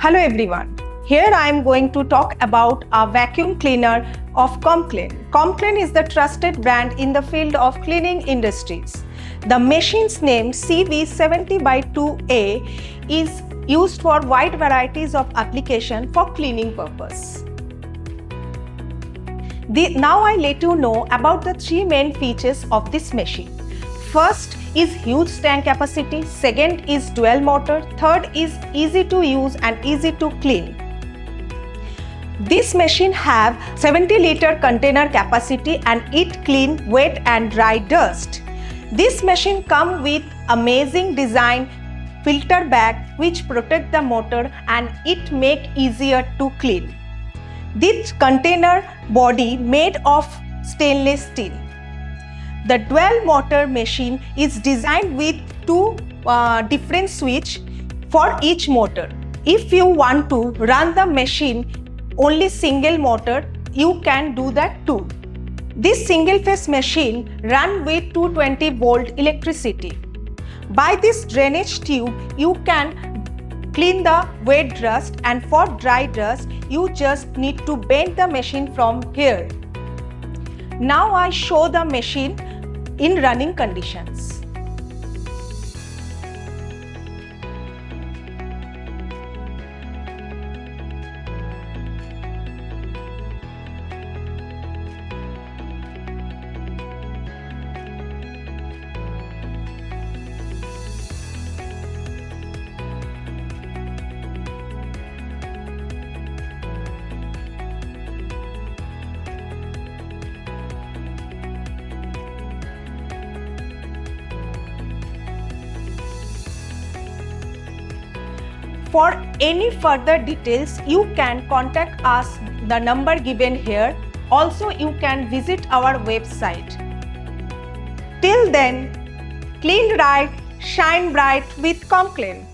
Hello everyone. Here I am going to talk about a vacuum cleaner of Comcllen. Comcllen is the trusted brand in the field of cleaning industries. The machine's name CV70/2A is used for wide varieties of application for cleaning purpose. Now I let you know about the three main features of this machine. First is huge tank capacity, second is dual motor, third is easy to use and easy to clean. This machine have 70-liter container capacity and it clean wet and dry dust. This machine come with amazing design filter bag which protect the motor and it make easier to clean. This container body made of stainless steel. The dual motor machine is designed with two different switch for each motor. If you want to run the machine only single motor, you can do that too. This single phase machine run with 220 volt electricity. By this drainage tube, you can clean the wet dust, and for dry dust, you just need to bend the machine from here. Now I show the machine in running conditions. For any further details, you can contact us the number given here. Also, you can visit our website. Till then, clean right, shine bright with Comcllen.